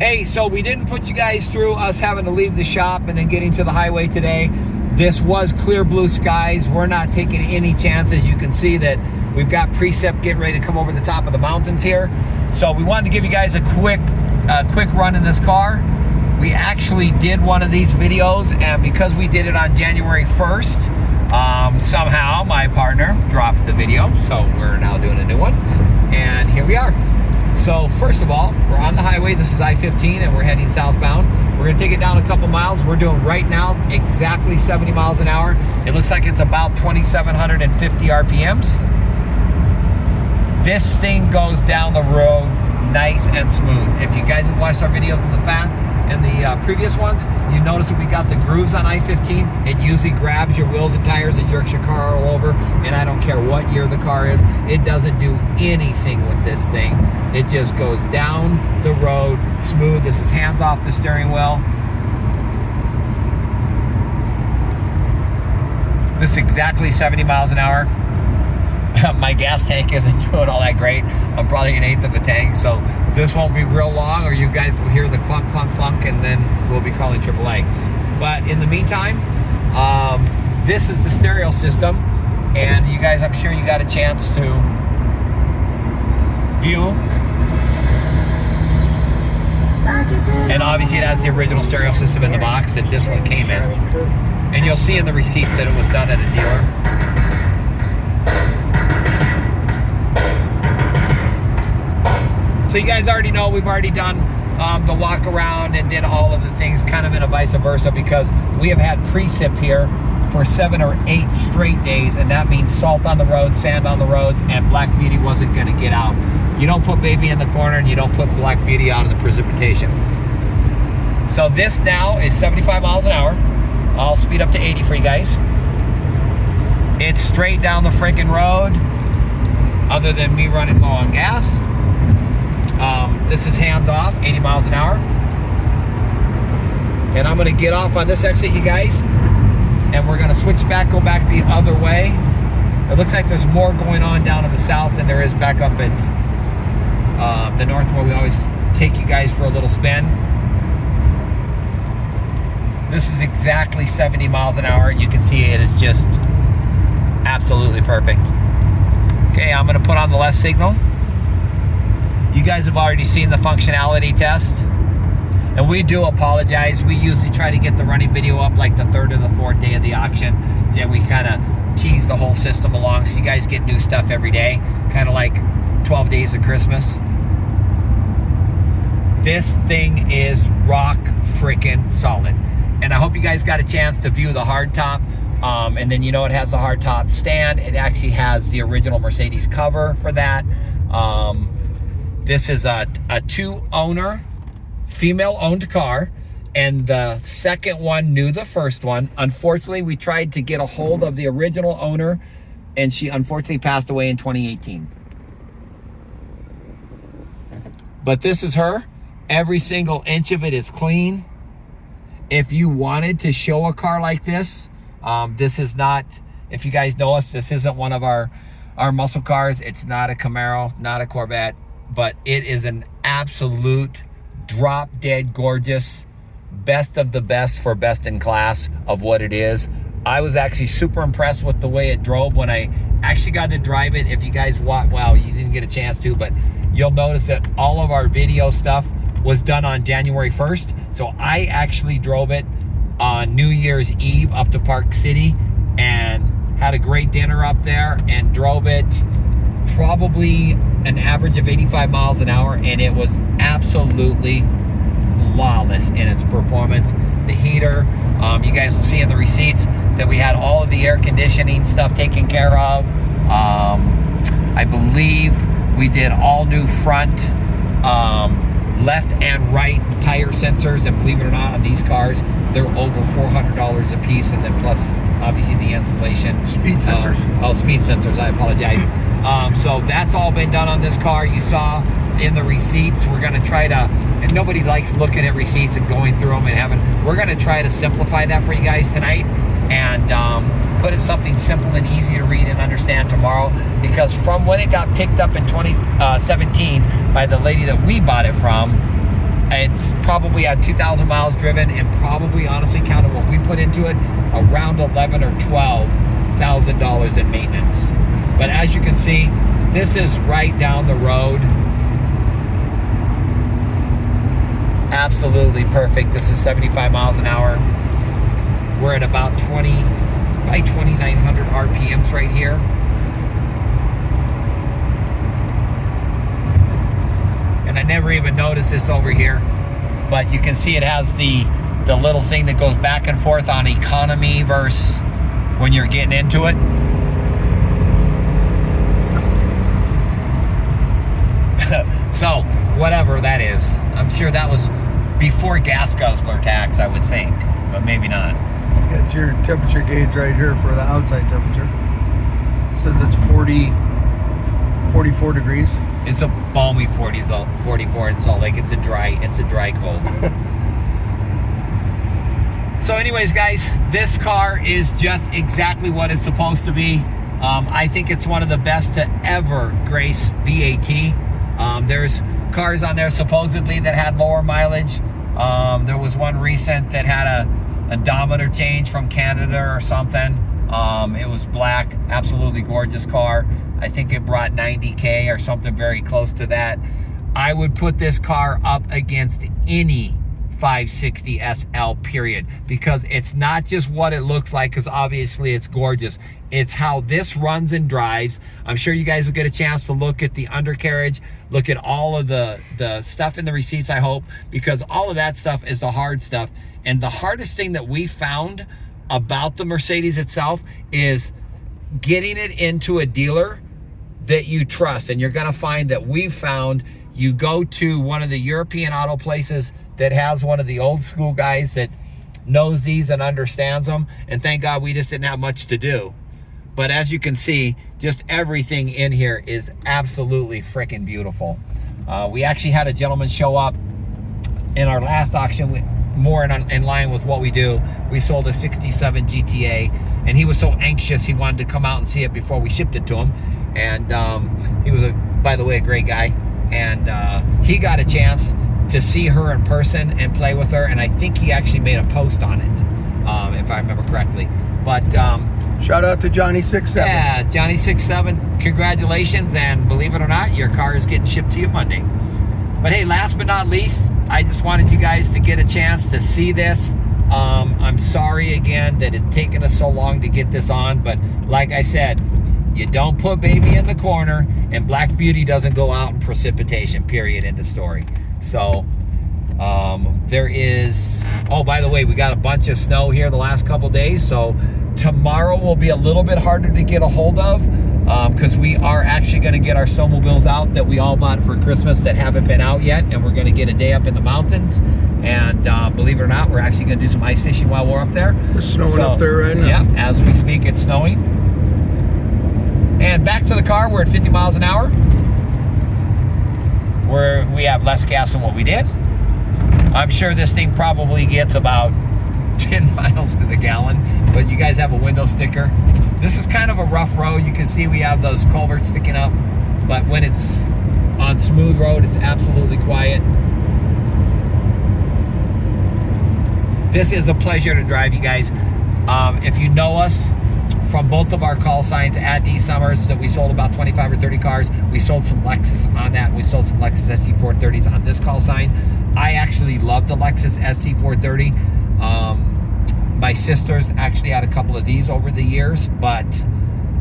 Hey, so we didn't put you guys through us having to leave the shop and then getting to the highway today. This was clear blue skies. We're not taking any chances. You can see that we've got Precip getting ready to come over the top of the mountains here. So we wanted to give you guys a quick run in this car. We actually did one of these videos, and because we did it on January 1st, somehow my partner dropped the video. So we're now doing a new one, and here we are. So first of all, we're on the highway. This is I-15 and we're heading southbound. We're gonna take it down a couple miles. We're doing right now exactly 70 miles an hour. It looks like it's about 2,750 RPMs. This thing goes down the road nice and smooth. If you guys have watched our videos in the previous ones, you notice that we got the grooves on I-15. It usually grabs your wheels and tires and jerks your car all over, and I don't care what year the car is, it doesn't do anything with this thing. It just goes down the road smooth. This is hands off the steering wheel. This is exactly 70 miles an hour. My gas tank isn't doing all that great. I'm probably an eighth of a tank, so this won't be real long, or you guys will hear the clunk, clunk, clunk, and then we'll be calling AAA. But in the meantime, this is the stereo system, and you guys, I'm sure you got a chance to view. And obviously it has the original stereo system in the box that this one came in. And you'll see in the receipts that it was done at a dealer. So you guys already know we've already done the walk around and did all of the things kind of in a vice versa, because we have had Precip here for 7 or 8 straight days, and that means salt on the roads, sand on the roads, and Black Beauty wasn't going to get out. You don't put Baby in the corner, and you don't put Black Beauty out in the precipitation. So this now is 75 miles an hour. I'll speed up to 80 for you guys. It's straight down the freaking road, other than me running low on gas. This is hands off, 80 miles an hour. And I'm gonna get off on this exit, you guys, and we're gonna switch back, go back the other way. It looks like there's more going on down in the south than there is back up at the north, where we always take you guys for a little spin. This is exactly 70 miles an hour. You can see it is just absolutely perfect. Okay, I'm gonna put on the left signal. You guys have already seen the functionality test, and we do apologize. We usually try to get the running video up like the 3rd or the 4th day of the auction. Yeah, we kind of tease the whole system along, so you guys get new stuff every day, kind of like 12 days of Christmas. This thing is rock freaking solid, and I hope you guys got a chance to view the hardtop. And then it has the hardtop stand. It actually has the original Mercedes cover for that. This is a 2-owner, female-owned car, and the second one knew the first one. Unfortunately, we tried to get a hold of the original owner, and she unfortunately passed away in 2018. But this is her. Every single inch of it is clean. If you wanted to show a car like this, this is not, if you guys know us, this isn't one of our muscle cars. It's not a Camaro, not a Corvette, but it is an absolute drop dead gorgeous, best of the best for best in class of what it is. I was actually super impressed with the way it drove when I actually got to drive it. If you guys watch, well, you didn't get a chance to, but you'll notice that all of our video stuff was done on January 1st. So I actually drove it on New Year's Eve up to Park City and had a great dinner up there and drove it probably an average of 85 miles an hour, and it was absolutely flawless in its performance. The heater, you guys will see in the receipts that we had all of the air conditioning stuff taken care of. I believe we did all new front, left and right tire sensors, and believe it or not, on these cars, they're over $400 a piece, and then plus obviously the installation. Speed sensors. Speed sensors, I apologize. So that's all been done on this car. You saw in the receipts, we're gonna try to, and nobody likes looking at receipts and going through them and having, we're gonna try to simplify that for you guys tonight, and put it something simple and easy to read and understand tomorrow, because from when it got picked up in 2017 by the lady that we bought it from, It's probably at 2,000 miles driven, and probably, honestly, counting what we put into it, around $11,000 or $12,000 in maintenance. But as you can see, this is right down the road. Absolutely perfect. This is 75 miles an hour. We're at about 2,900 RPMs right here. And I never even noticed this over here, but you can see it has the little thing that goes back and forth on economy versus when you're getting into it. So whatever that is, I'm sure that was before gas guzzler tax, I would think, but maybe not. You got your temperature gauge right here for the outside temperature. It says it's 44 degrees. It's a balmy 44 in Salt Lake. It's a dry cold. So anyways, guys, this car is just exactly what it's supposed to be. I think it's one of the best to ever grace BAT. There's cars on there supposedly that had lower mileage. There was one recent that had a odometer change from Canada or something. It was black, absolutely gorgeous car. I think it brought 90K or something very close to that. I would put this car up against any 560 SL, period, because it's not just what it looks like, because obviously it's gorgeous. It's how this runs and drives. I'm sure you guys will get a chance to look at the undercarriage, look at all of the stuff in the receipts, I hope, because all of that stuff is the hard stuff. And the hardest thing that we found about the Mercedes itself is getting it into a dealer that you trust. And you're gonna find that we've found, you go to one of the European auto places that has one of the old school guys that knows these and understands them, and thank God we just didn't have much to do. But as you can see, just everything in here is absolutely freaking beautiful. We actually had a gentleman show up in our last auction, more in line with what we do. We sold a 67 GTA, and he was so anxious he wanted to come out and see it before we shipped it to him. And he was, by the way, a great guy. And he got a chance to see her in person and play with her, and I think he actually made a post on it, if I remember correctly. But shout out to Johnny67. Yeah, Johnny67, congratulations, and believe it or not, your car is getting shipped to you Monday. But hey, last but not least, I just wanted you guys to get a chance to see this. I'm sorry again that it's taken us so long to get this on, but like I said, you don't put baby in the corner, and Black Beauty doesn't go out in precipitation, period, end of story. So there is, oh, by the way, we got a bunch of snow here the last couple days, so tomorrow will be a little bit harder to get a hold of, because we are actually going to get our snowmobiles out that we all bought for Christmas that haven't been out yet, and we're going to get a day up in the mountains. And believe it or not, we're actually going to do some ice fishing while we're up there. It's snowing up there right now. Yeah, as we speak, it's snowing. And back to the car, we're at 50 miles an hour. We have less gas than what we did. I'm sure this thing probably gets about 10 miles to the gallon, but you guys have a window sticker. This is kind of a rough road. You can see we have those culverts sticking up, but when it's on smooth road, it's absolutely quiet. This is a pleasure to drive, you guys. If you know us from both of our call signs at D Summers, that we sold about 25 or 30 cars. We sold some Lexus on that. We sold some Lexus SC430s on this call sign. I actually love the Lexus SC430. My sister's actually had a couple of these over the years, but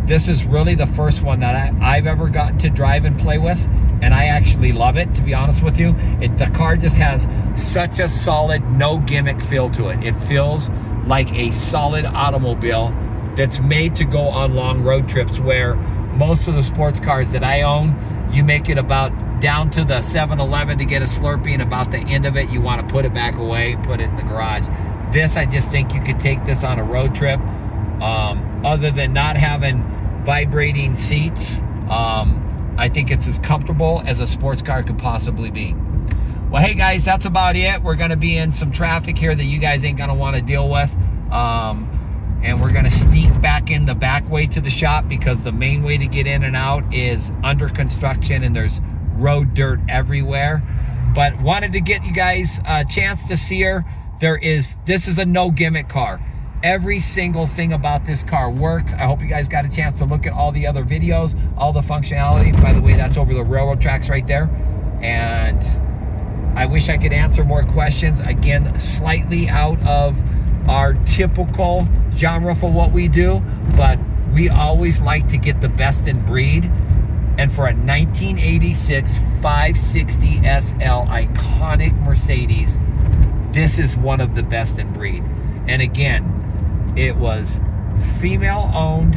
this is really the first one that I've ever gotten to drive and play with, and I actually love it, to be honest with you. The car just has such a solid, no gimmick feel to it. It feels like a solid automobile that's made to go on long road trips, where most of the sports cars that I own, you make it about down to the 7-Eleven to get a Slurpee, and about the end of it, you want to put it back away, put it in the garage. This, I just think you could take this on a road trip. Other than not having vibrating seats, I think it's as comfortable as a sports car could possibly be. Well, hey guys, that's about it. We're gonna be in some traffic here that you guys ain't gonna want to deal with. And we're gonna sneak back in the back way to the shop, because the main way to get in and out is under construction and there's road dirt everywhere. But wanted to get you guys a chance to see her. This is a no gimmick car. Every single thing about this car works. I hope you guys got a chance to look at all the other videos, all the functionality. By the way, that's over the railroad tracks right there. And I wish I could answer more questions. Again, slightly out of our typical genre for what we do, but we always like to get the best in breed. And for a 1986 560 SL iconic Mercedes, this is one of the best in breed. And again, it was female owned,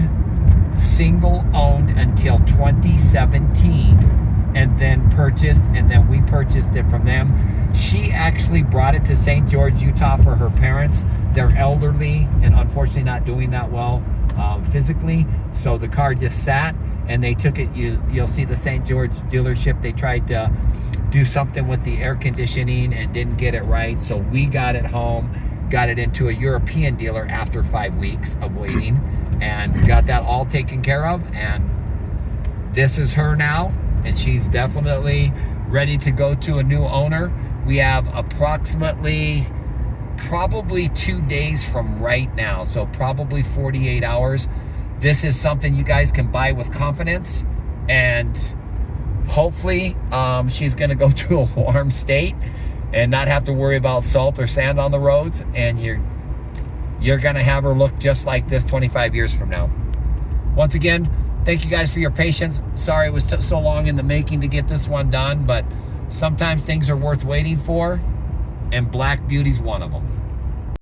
single owned until 2017, and then purchased, and then we purchased it from them. She actually brought it to St. George, Utah for her parents. They're elderly and unfortunately not doing that well physically. So the car just sat and they took it. You'll see the St. George dealership. They tried to do something with the air conditioning and didn't get it right. So we got it home, got it into a European dealer after 5 weeks of waiting, and got that all taken care of. And this is her now, and she's definitely ready to go to a new owner. We have approximately probably 2 days from right now, so probably 48 hours. This is something you guys can buy with confidence, and hopefully she's gonna go to a warm state and not have to worry about salt or sand on the roads, and you're gonna have her look just like this 25 years from now. Once again, thank you guys for your patience. Sorry it was so long in the making to get this one done, but sometimes things are worth waiting for, and Black Beauty's one of them.